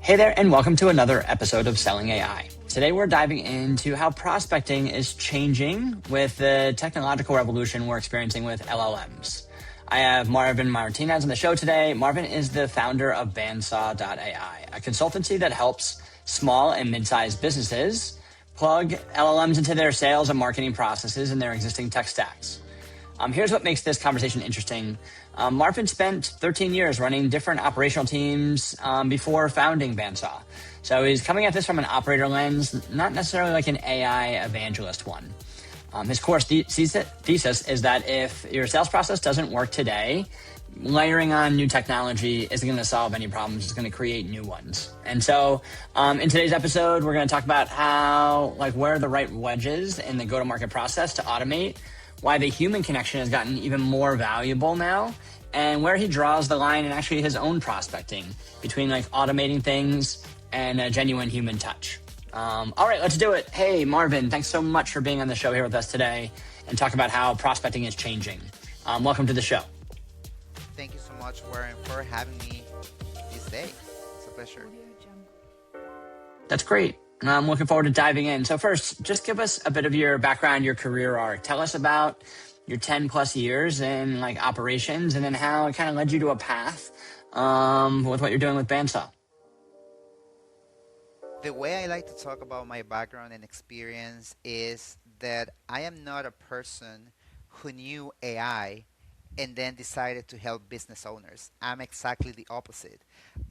Hey there, and welcome to another episode of Selling AI. Today, we're diving into how prospecting is changing with the technological revolution we're experiencing with LLMs. I have Marvin Martinez on the show today. Marvin is the founder of Bandsaw.ai, a consultancy that helps small and mid-sized businesses plug LLMs into their sales and marketing processes in their existing tech stacks. Here's what makes this conversation interesting. Marvin spent 13 years running different operational teams before founding Bandsaw. So he's coming at this from an operator lens, not necessarily like an AI evangelist one. His core thesis is that if your sales process doesn't work today, layering on new technology isn't going to solve any problems. It's going to create new ones. And so in today's episode, we're going to talk about where are the right wedges in the go-to-market process to automate, why the human connection has gotten even more valuable now, and where he draws the line in actually his own prospecting between automating things and a genuine human touch. All right, let's do it. Hey, Marvin, thanks so much for being on the show here with us today and talk about how prospecting is changing. Welcome to the show. Thank you so much, Warren, for having me this day. It's a pleasure. That's great. I'm looking forward to diving in. So first, just give us a bit of your background, your career arc. Tell us about your 10 plus years in operations and then how it kind of led you to a path with what you're doing with Bandsaw. The way I like to talk about my background and experience is that I am not a person who knew AI and then decided to help business owners. I'm exactly the opposite.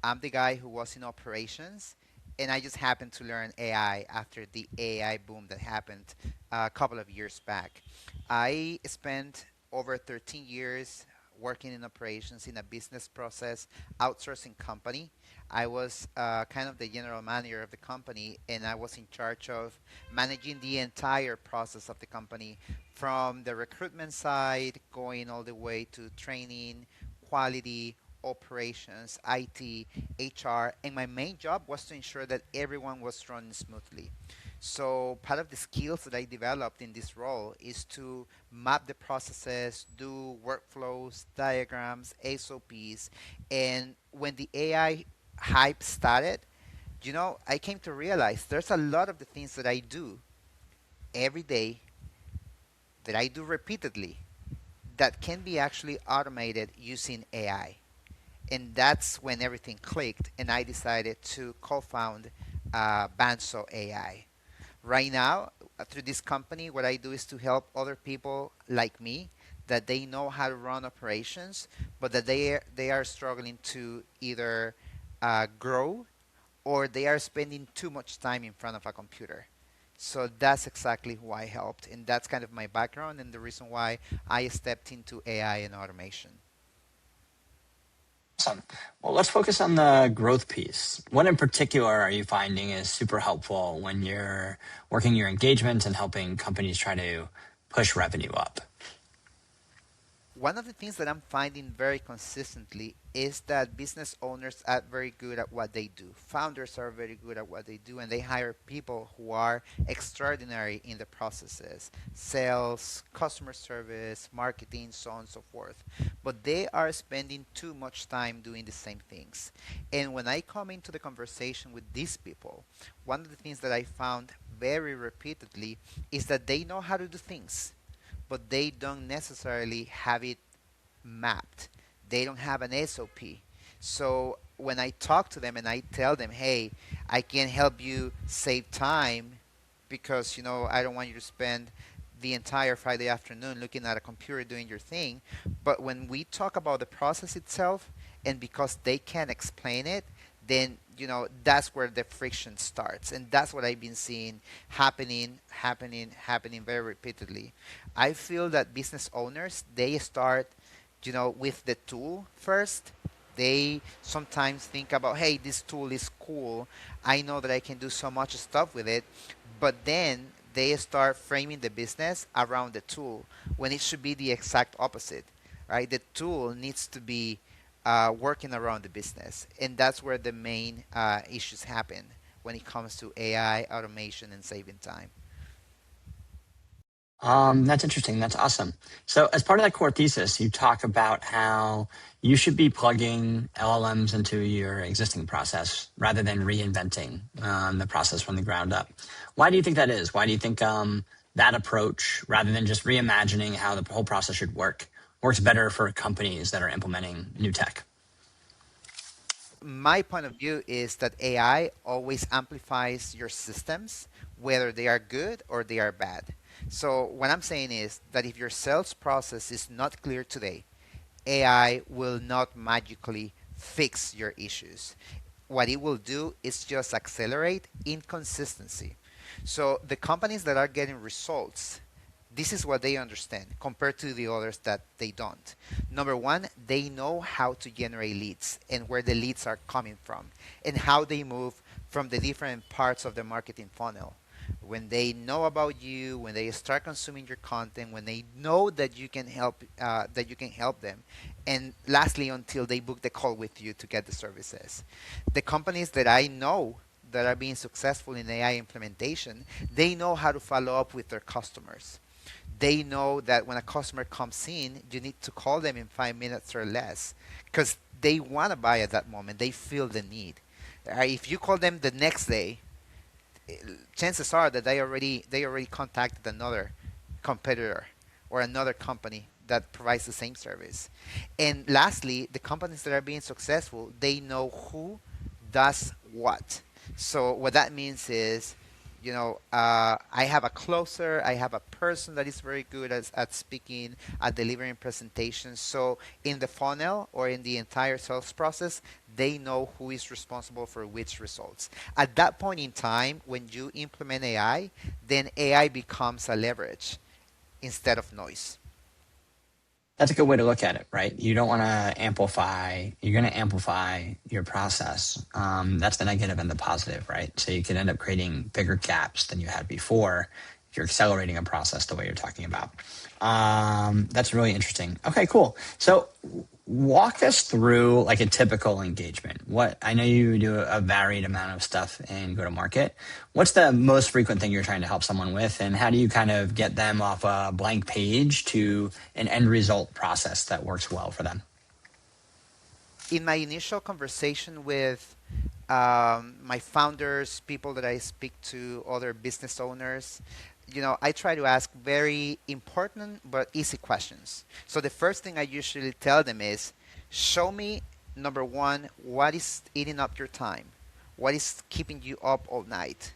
I'm the guy who was in operations, and I just happened to learn AI after the AI boom that happened a couple of years back. I spent over 13 years working in operations in a business process outsourcing company. I was kind of the general manager of the company, and I was in charge of managing the entire process of the company from the recruitment side, going all the way to training, quality, operations, IT, HR, and my main job was to ensure that everyone was running smoothly. So part of the skills that I developed in this role is to map the processes, do workflows, diagrams, SOPs, and when the AI hype started, I came to realize there's a lot of the things that I do every day that I do repeatedly that can be actually automated using AI. And that's when everything clicked, and I decided to co-found Bandsaw AI. Right now, through this company, what I do is to help other people like me that they know how to run operations, but that they are struggling to either grow or they are spending too much time in front of a computer. So that's exactly who I helped, and that's kind of my background and the reason why I stepped into AI and automation. Awesome. Well, let's focus on the growth piece. What in particular are you finding is super helpful when you're working your engagements and helping companies try to push revenue up? One of the things that I'm finding very consistently is that business owners are very good at what they do. Founders are very good at what they do, and they hire people who are extraordinary in the processes, sales, customer service, marketing, so on and so forth. But they are spending too much time doing the same things. And when I come into the conversation with these people, one of the things that I found very repeatedly is that they know how to do things, but they don't necessarily have it mapped. They don't have an SOP. So when I talk to them and I tell them, hey, I can help you save time because I don't want you to spend the entire Friday afternoon looking at a computer doing your thing. But when we talk about the process itself, and because they can't explain it, then that's where the friction starts, and that's what I've been seeing happening very repeatedly. I feel that business owners, they start with the tool first. They sometimes think about, hey, this tool is cool, I know that I can do so much stuff with it, but then they start framing the business around the tool when it should be the exact opposite, right? The tool needs to be working around the business. And that's where the main issues happen when it comes to AI, automation, and saving time. That's interesting. That's awesome. So, as part of that core thesis, you talk about how you should be plugging LLMs into your existing process rather than reinventing the process from the ground up. Why do you think that is? Why do you think that approach, rather than just reimagining how the whole process should work, works better for companies that are implementing new tech? My point of view is that AI always amplifies your systems, whether they are good or they are bad. So, what I'm saying is that if your sales process is not clear today, AI will not magically fix your issues. What it will do is just accelerate inconsistency. So the companies that are getting results, this is what they understand compared to the others that they don't. Number one, they know how to generate leads and where the leads are coming from and how they move from the different parts of the marketing funnel. When they know about you, when they start consuming your content, when they know that you can help them, and lastly, until they book the call with you to get the services. The companies that I know that are being successful in AI implementation, they know how to follow up with their customers. They know that when a customer comes in, you need to call them in 5 minutes or less because they want to buy at that moment. They feel the need. If you call them the next day, chances are that they already contacted another competitor or another company that provides the same service. And lastly, the companies that are being successful, they know who does what. So what that means is, I have a closer, I have a person that is very good at speaking, at delivering presentations. So in the funnel or in the entire sales process, they know who is responsible for which results. At that point in time, when you implement AI, then AI becomes a leverage instead of noise. That's a good way to look at it, right? You don't want to amplify, you're going to amplify your process. That's the negative and the positive, right? So you can end up creating bigger gaps than you had before if you're accelerating a process the way you're talking about. That's really interesting. Okay, cool. So walk us through like a typical engagement. What I know you do a varied amount of stuff in go to market. What's the most frequent thing you're trying to help someone with, and how do you kind of get them off a blank page to an end result process that works well for them? In my initial conversation with my founders, people that I speak to, other business owners, I try to ask very important but easy questions. So the first thing I usually tell them is, show me, number one, what is eating up your time? What is keeping you up all night?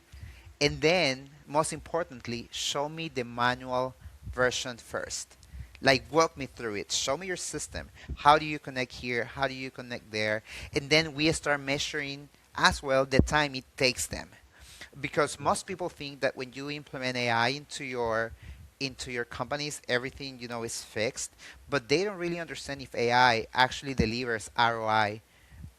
And then, most importantly, show me the manual version first. Like, walk me through it. Show me your system. How do you connect here? How do you connect there? And then we start measuring as well the time it takes them. Because most people think that when you implement AI into your companies, everything is fixed, but they don't really understand if AI actually delivers ROI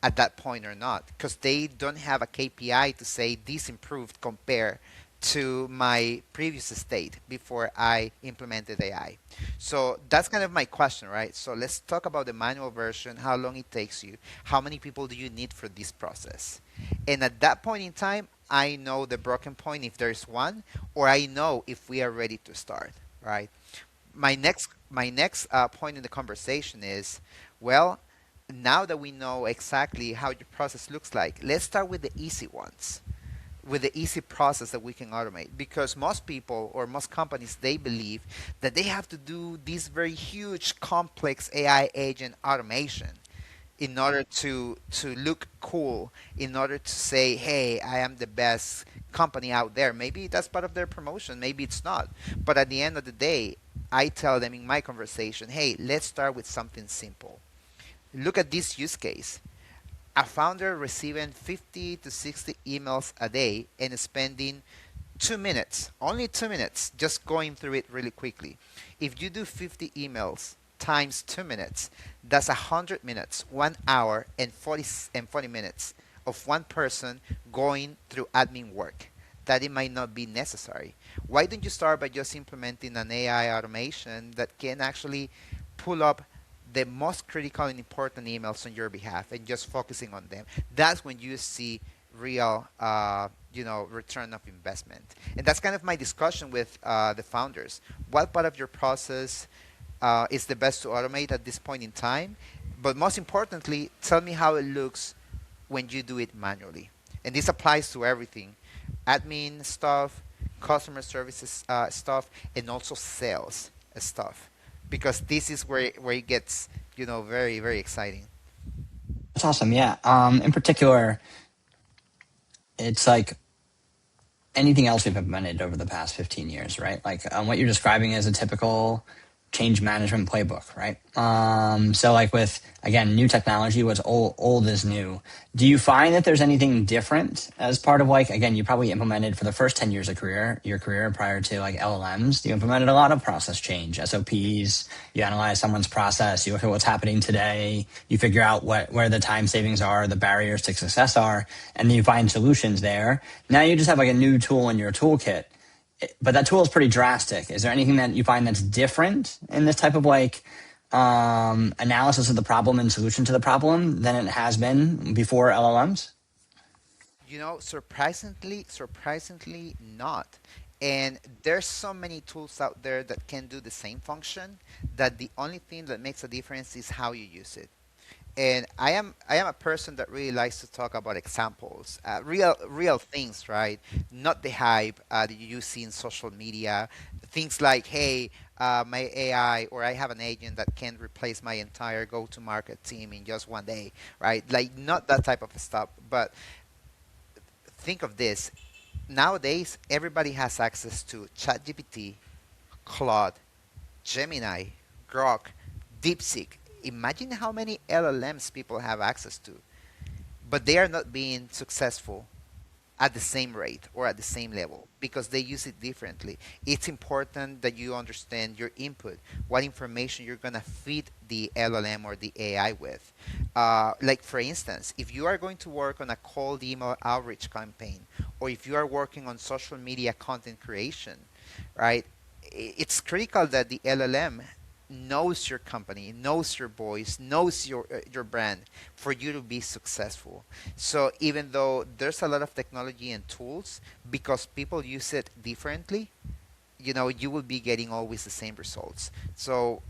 at that point or not because they don't have a KPI to say this improved compared to my previous state before I implemented AI. So that's kind of my question, right? So let's talk about the manual version, how long it takes you, how many people do you need for this process? And at that point in time, I know the broken point if there's one, or I know if we are ready to start, right? My next point in the conversation is, well, now that we know exactly how your process looks like, let's start with the easy ones, with the easy process that we can automate. Because most people or most companies, they believe that they have to do this very huge, complex AI agent automation in order to look cool, in order to say, hey, I am the best company out there. Maybe that's part of their promotion, maybe it's not. But at the end of the day, I tell them in my conversation, hey, let's start with something simple. Look at this use case. A founder receiving 50 to 60 emails a day and spending 2 minutes, only 2 minutes, just going through it really quickly. If you do 50 emails times 2 minutes, that's 100 minutes, 1 hour, and 40 minutes of one person going through admin work that it might not be necessary. Why don't you start by just implementing an AI automation that can actually pull up the most critical and important emails on your behalf and just focusing on them? That's when you see real return of investment. And that's kind of my discussion with the founders. What part of your process is the best to automate at this point in time? But most importantly, tell me how it looks when you do it manually. And this applies to everything: admin stuff, customer services stuff, and also sales stuff. Because this is where it gets, very, very exciting. That's awesome. Yeah. In particular, it's like anything else we've implemented over the past 15 years, right? Like what you're describing is a typical change management playbook, right? So like with, again, new technology, what's old is new. Do you find that there's anything different as part of like, again, you probably implemented for the first 10 years of your career prior to like LLMs, you implemented a lot of process change, SOPs, you analyze someone's process, you look at what's happening today, you figure out where the time savings are, the barriers to success are, and then you find solutions there. Now you just have like a new tool in your toolkit, but that tool is pretty drastic. Is there anything that you find that's different in this type of like analysis of the problem and solution to the problem than it has been before LLMs? Surprisingly not. And there's so many tools out there that can do the same function, that the only thing that makes a difference is how you use it. And I am a person that really likes to talk about examples, real things, right? Not the hype that you see in social media. Things like, hey, my AI, or I have an agent that can replace my entire go-to-market team in just one day, right? Like, not that type of stuff. But think of this: nowadays, everybody has access to ChatGPT, Claude, Gemini, Grok, DeepSeek. Imagine how many LLMs people have access to, but they are not being successful at the same rate or at the same level because they use it differently. It's important that you understand your input, what information you're going to feed the LLM or the AI with. Like, for instance, if you are going to work on a cold email outreach campaign, or if you are working on social media content creation, right? It's critical that the LLM knows your company, knows your voice, knows your brand for you to be successful. So even though there's a lot of technology and tools, because people use it differently, you will be getting always the same results. So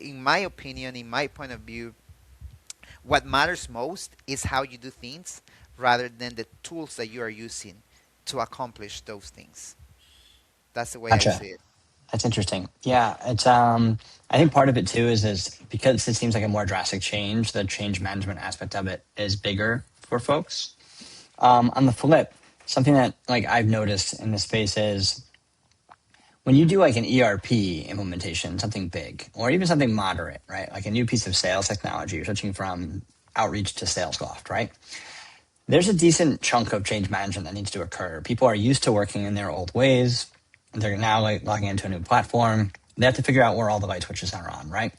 in my opinion, in my point of view, what matters most is how you do things rather than the tools that you are using to accomplish those things. That's the way I Gotcha. see it. That's interesting. Yeah, it's I think part of it too is because it seems like a more drastic change, the change management aspect of it is bigger for folks. On the flip, something that like I've noticed in this space is when you do like an ERP implementation, something big, or even something moderate, right? Like a new piece of sales technology, you're switching from outreach to Salesloft, right? There's a decent chunk of change management that needs to occur. People are used to working in their old ways. They're now like logging into a new platform. They have to figure out where all the light switches are on, right?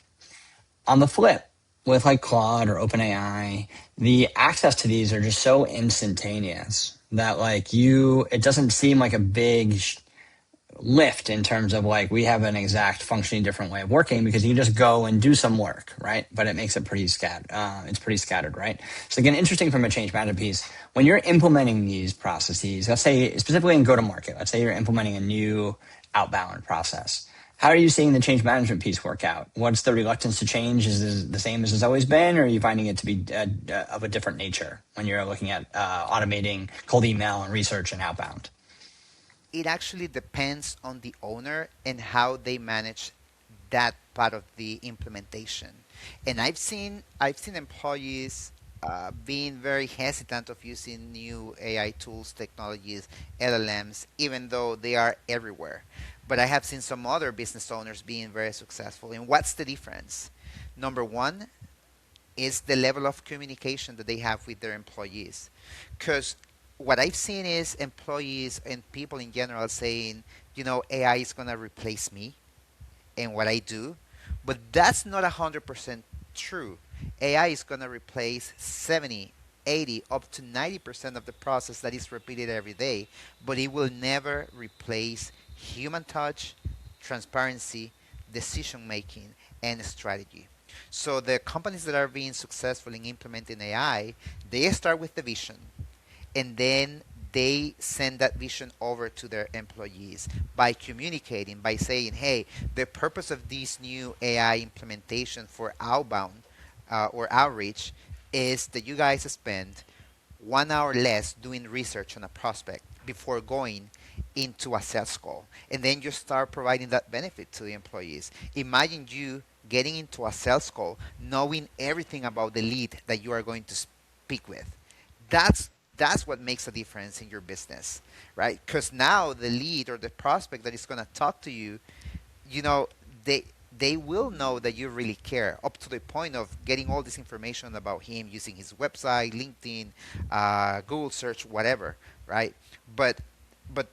On the flip, with like Claude or OpenAI, the access to these are just so instantaneous that like it doesn't seem like a big lift in terms of like we have an exact functioning different way of working because you can just go and do some work, right? But it makes it pretty scattered. It's pretty scattered, right? So again, interesting from a change management piece. When you're implementing these processes, let's say specifically in go-to-market, let's say you're implementing a new outbound process. How are you seeing the change management piece work out? What's the reluctance to change? Is it the same as it's always been, or are you finding it to be of a different nature when you're looking at automating cold email and research and outbound? It actually depends on the owner and how they manage that part of the implementation. And I've seen employees being very hesitant of using new AI tools, technologies, LLMs, even though they are everywhere. But I have seen some other business owners being very successful. And what's the difference? Number one is the level of communication that they have with their employees. Because what I've seen is employees and people in general saying, AI is going to replace me and what I do. But that's not 100% true. AI is going to replace 70, 80, up to 90% of the process that is repeated every day, but it will never replace human touch, transparency, decision making, and strategy. So the companies that are being successful in implementing AI, they start with the vision, and then they send that vision over to their employees by communicating, by saying, hey, the purpose of this new AI implementation for outbound or outreach is that you guys spend 1 hour less doing research on a prospect before going into a sales call. And then you start providing that benefit to the employees. Imagine you getting into a sales call knowing everything about the lead that you are going to speak with. That's what makes a difference in your business, right? Because now the lead or the prospect that is going to talk to you, you know, they they will know that you really care, up to the point of getting all this information about him using his website, LinkedIn, Google search, whatever, right? But but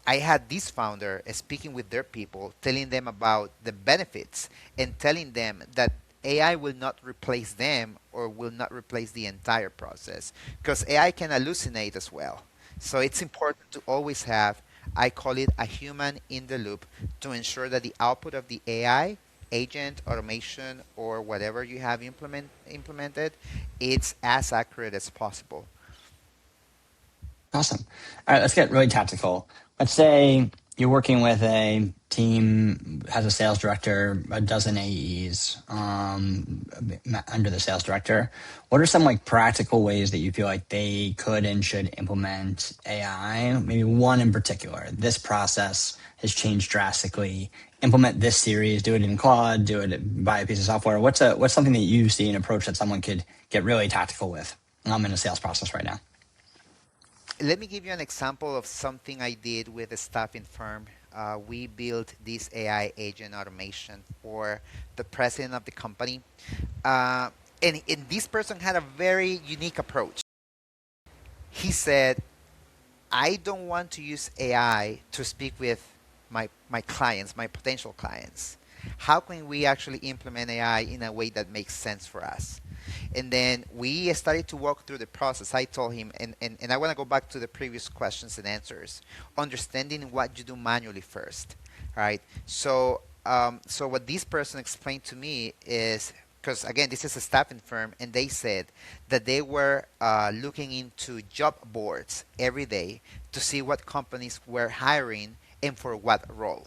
I had this founder speaking with their people, telling them about the benefits and telling them that AI will not replace them or will not replace the entire process, because AI can hallucinate as well. So it's important to always have, I call it a human in the loop, to ensure that the output of the AI agent, automation, or whatever you have implemented, it's as accurate as possible. Awesome. All right, let's get really tactical. Let's say you're working with a team, has a sales director, a dozen AEs under the sales director. What are some like practical ways that you feel like they could and should implement AI? Maybe one in particular. This process has changed drastically. Implement this series. Do it in Claude. Do it buy a piece of software. What's something that you see an approach that someone could get really tactical with? I'm in a sales process right now. Let me give you an example of something I did with a staffing firm. We built this AI agent automation for the president of the company. And this person had a very unique approach. He said, I don't want to use AI to speak with my clients, my potential clients. How can we actually implement AI in a way that makes sense for us? And then we started to walk through the process. I told him, and I want to go back to the previous questions and answers, understanding what you do manually first, right? So what this person explained to me is, because again, this is a staffing firm, and they said that they were looking into job boards every day to see what companies were hiring and for what role,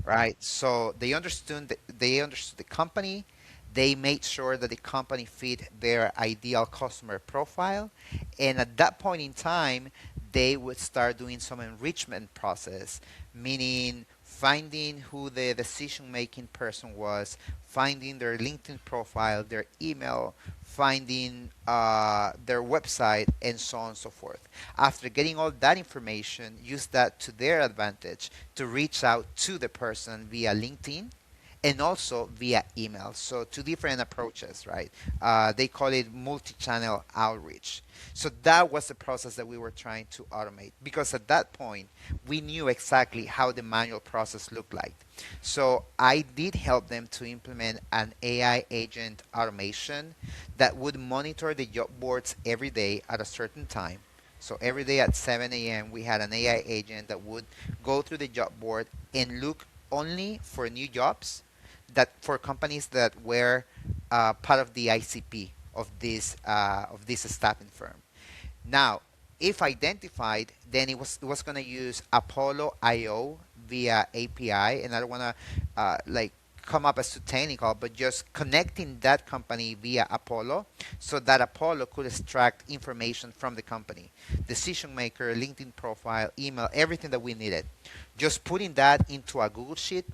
right? So they understood the company. They made sure that the company fit their ideal customer profile, and at that point in time, they would start doing some enrichment process, meaning finding who the decision making person was, finding their LinkedIn profile, their email, finding their website, and so on and so forth. After getting all that information, use that to their advantage to reach out to the person via LinkedIn and also via email. So two different approaches, right? They call it multi-channel outreach. So that was the process that we were trying to automate, because at that point we knew exactly how the manual process looked like. So I did help them to implement an AI agent automation that would monitor the job boards every day at a certain time. So every day at 7 a.m. we had an AI agent that would go through the job board and look only for new jobs, that for companies that were part of the ICP of this staffing firm. Now, if identified, then it was going to use Apollo IO via API, and I don't want to like come up as too technical, but just connecting that company via Apollo, so that Apollo could extract information from the company, decision maker, LinkedIn profile, email, everything that we needed. Just putting that into a Google Sheet.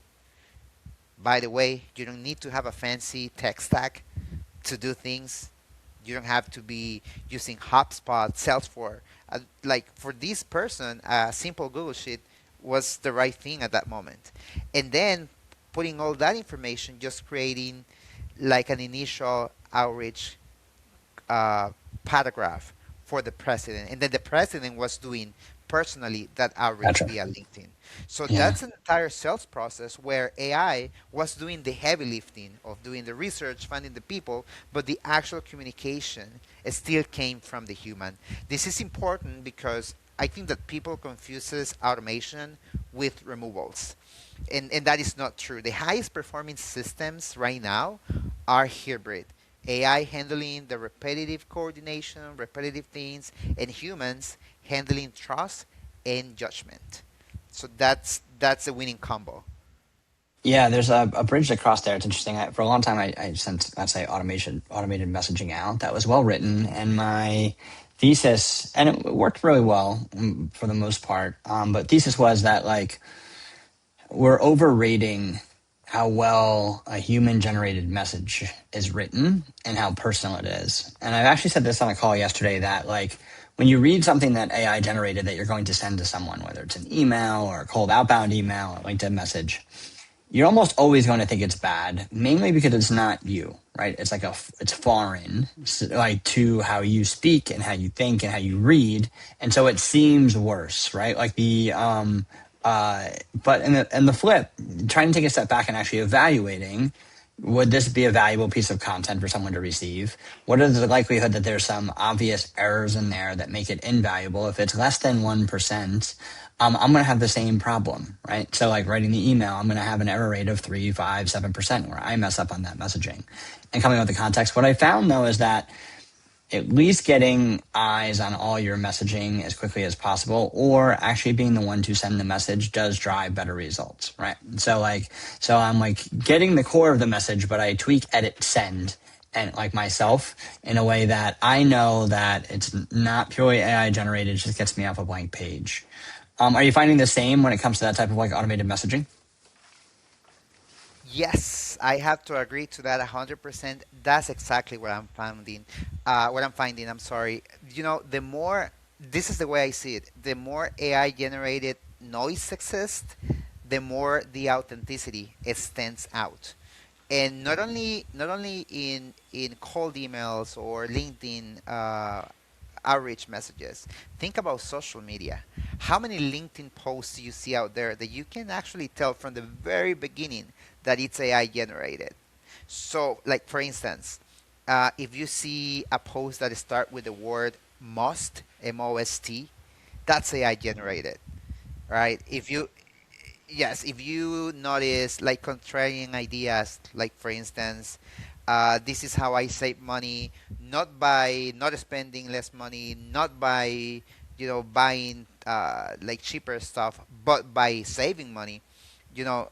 By the way, you don't need to have a fancy tech stack to do things. You don't have to be using HubSpot, Salesforce. Like for this person, a simple Google Sheet was the right thing at that moment. And then putting all that information, just creating like an initial outreach uh, paragraph for the president, and then the president was doing personally that outreach Gotcha. via LinkedIn. So Yeah. that's an entire sales process where AI was doing the heavy lifting of doing the research, finding the people, but the actual communication still came from the human. This is important because I think that people confuses automation with removals. And that is not true. The highest performing systems right now are hybrid. AI handling the repetitive coordination, repetitive things, and humans handling trust and judgment. So that's a winning combo. Yeah, there's a bridge across there. It's interesting. For a long time, I sent, let's say, automated messaging out that was well written, and my thesis, and it worked really well for the most part. But thesis was that like we're overrating how well a human generated message is written and how personal it is. And I've actually said this on a call yesterday that like when you read something that AI generated that you're going to send to someone, whether it's an email or a cold outbound email or LinkedIn message, you're almost always going to think it's bad, mainly because it's not you, right? It's like it's foreign, like to how you speak and how you think and how you read, and so it seems worse, right? Like uh, but in the flip, trying to take a step back and actually evaluating, would this be a valuable piece of content for someone to receive? What is the likelihood that there's some obvious errors in there that make it invaluable? If it's less than 1%, I'm going to have the same problem, right? So like writing the email, I'm going to have an error rate of 3, 5, 7% where I mess up on that messaging. And coming up with the context, what I found though is that at least getting eyes on all your messaging as quickly as possible, or actually being the one to send the message does drive better results, right? So I'm like getting the core of the message, but I tweak, edit, send, and like myself in a way that I know that it's not purely AI generated, it just gets me off a blank page. Are you finding the same when it comes to that type of like automated messaging? Yes, I have to agree to that 100%. That's exactly what I'm finding. What I'm finding, I'm sorry. The more, this is the way I see it, the more AI generated noise exists, the more the authenticity it stands out. And not only in cold emails or LinkedIn outreach messages. Think about social media. How many LinkedIn posts do you see out there that you can actually tell from the very beginning that it's AI generated? So, like for instance, if you see a post that start with the word must, M-O-S-T, that's AI generated, right? Yes, if you notice like contrarian ideas, like for instance, this is how I save money, not by not spending less money, not by buying like cheaper stuff, but by saving money. You know,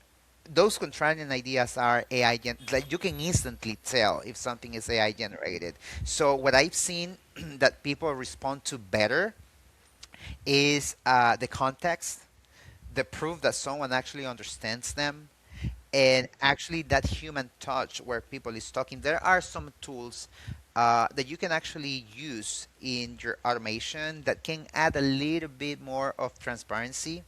those contrarian ideas are AI like you can instantly tell if something is AI generated. So what I've seen that people respond to better is the context, the proof that someone actually understands them, and actually that human touch where people is talking. There are some tools that you can actually use in your automation that can add a little bit more of transparency.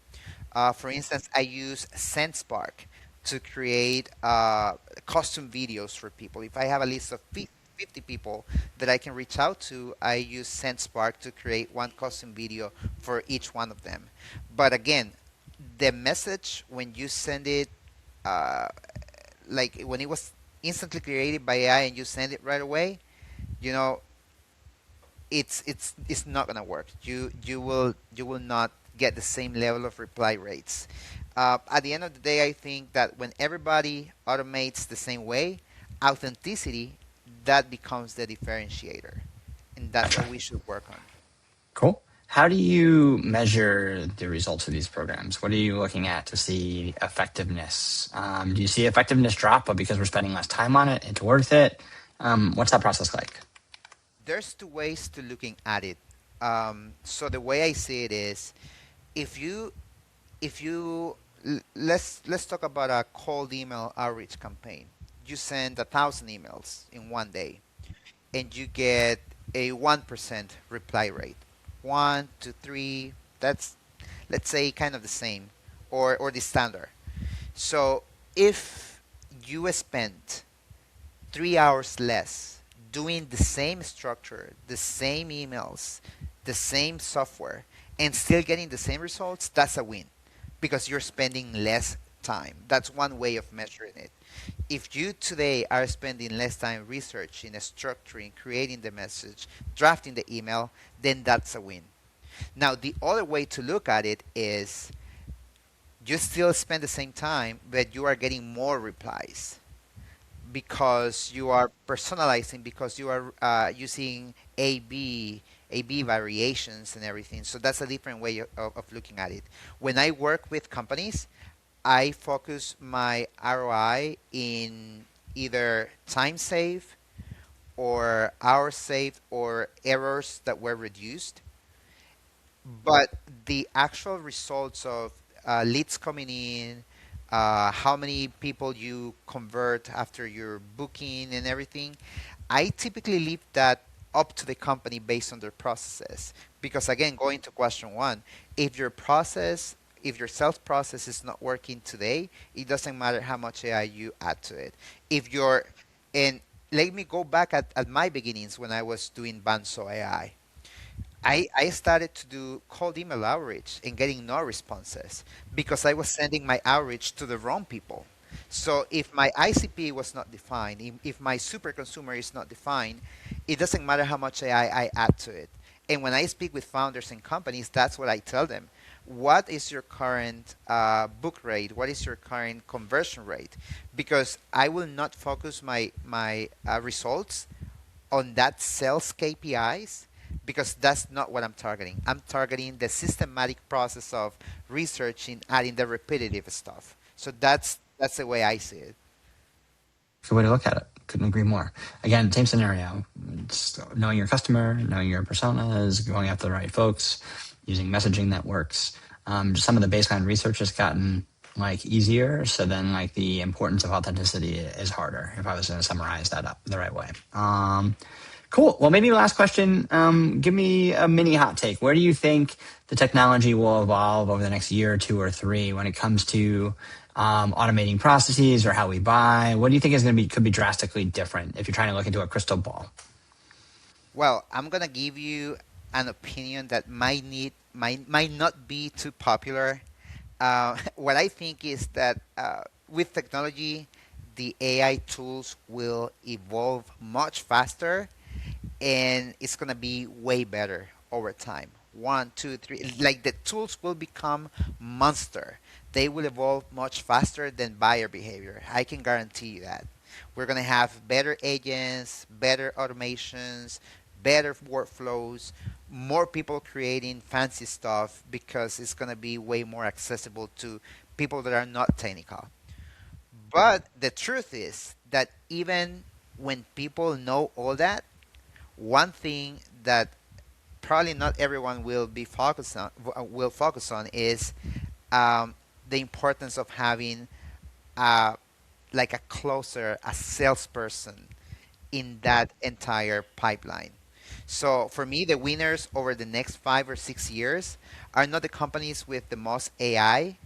For instance, I use SendSpark to create custom videos for people. If I have a list of 50 people that I can reach out to, I use SendSpark to create one custom video for each one of them. But again, the message when you send it, uh, like when it was instantly created by AI and you send it right away, you know, it's not gonna work. You will not get the same level of reply rates. At the end of the day, I think that when everybody automates the same way, authenticity, that becomes the differentiator, and that's what Gotcha. we should work on. Cool. How do you measure the results of these programs? What are you looking at to see effectiveness? Do you see effectiveness drop, but because we're spending less time on it, it's worth it? What's that process like? There's two ways to looking at it. So the way I see it is, if you let's talk about a cold email outreach campaign. You send 1,000 emails in one day, and you get a 1% reply rate. 1 to 3. That's, let's say, kind of the same, or the standard. So if you spent 3 hours less doing the same structure, the same emails, the same software, and still getting the same results, that's a win because you're spending less time. That's one way of measuring it. If you today are spending less time researching, structuring, creating the message, drafting the email, then that's a win. Now, the other way to look at it is you still spend the same time, but you are getting more replies because you are personalizing, because you are using A/B A/B variations and everything. So that's a different way of looking at it. When I work with companies, I focus my ROI in either time saved or hours saved or errors that were reduced. But the actual results of leads coming in, how many people you convert after your booking and everything, I typically leave that up to the company based on their processes. Because again, going to question one, if your process, if your sales process is not working today, it doesn't matter how much AI you add to it. If you're, and let me go back at my beginnings when I was doing Banso AI. I started to do cold email outreach and getting no responses because I was sending my outreach to the wrong people. So if my ICP was not defined, if my super consumer is not defined, it doesn't matter how much AI I add to it. And when I speak with founders and companies, that's what I tell them. What is your current book rate? What is your current conversion rate? Because I will not focus my results on that sales KPIs because that's not what I'm targeting. I'm targeting the systematic process of researching, adding the repetitive stuff. So that's the way I see it. Good way to look at it. Couldn't agree more. Again, same scenario. It's knowing your customer, knowing your personas, going after the right folks, using messaging that works. Just some of the baseline research has gotten like easier. So then like the importance of authenticity is harder if I was going to summarize that up the right way. Cool. Well, maybe last question. Give me a mini hot take. Where do you think the technology will evolve over the next year or two or three when it comes to automating processes or how we buy? What do you think is going to be could be drastically different if you're trying to look into a crystal ball? Well, I'm gonna give you an opinion that might not be too popular. What I think is that with technology, the AI tools will evolve much faster and it's gonna be way better over time. One, two, three. Like the tools will become monster. They will evolve much faster than buyer behavior. I can guarantee you that. We're gonna have better agents, better automations, better workflows, more people creating fancy stuff because it's gonna be way more accessible to people that are not technical. But the truth is that even when people know all that, one thing that probably not everyone will focus on is um, the importance of having uh, like a closer, a salesperson in that entire pipeline. So for me, the winners over the next 5 or 6 years are not the companies with the most AI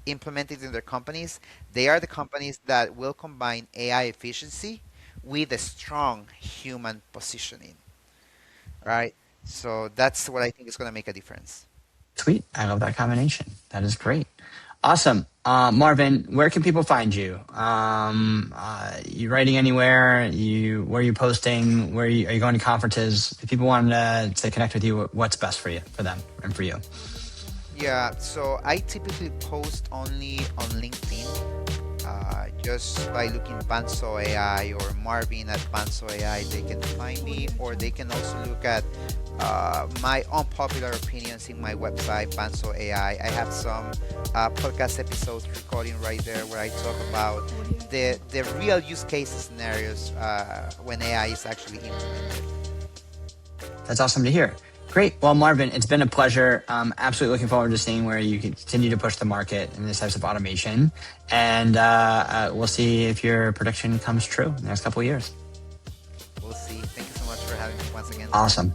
implemented in their companies. They are the companies that will combine AI efficiency with a strong human positioning, right? So that's what I think is going to make a difference. Sweet. I love that combination. That is great. Awesome. Marvin, where can people find you? You writing anywhere? Where are you posting? Are you going to conferences? If people wanted to connect with you, what's best for you, for them, and for you? Yeah, so I typically post only on LinkedIn. Just by looking Banso AI or Marvin at Banso AI, they can find me, or they can also look at my unpopular opinions in my website, Banso AI. I have some podcast episodes recording right there where I talk about the real use case scenarios when AI is actually implemented. That's awesome to hear. Great. Well, Marvin, it's been a pleasure. Absolutely looking forward to seeing where you can continue to push the market in this types of automation. And we'll see if your prediction comes true in the next couple of years. We'll see. Thank you so much for having me once again. Awesome.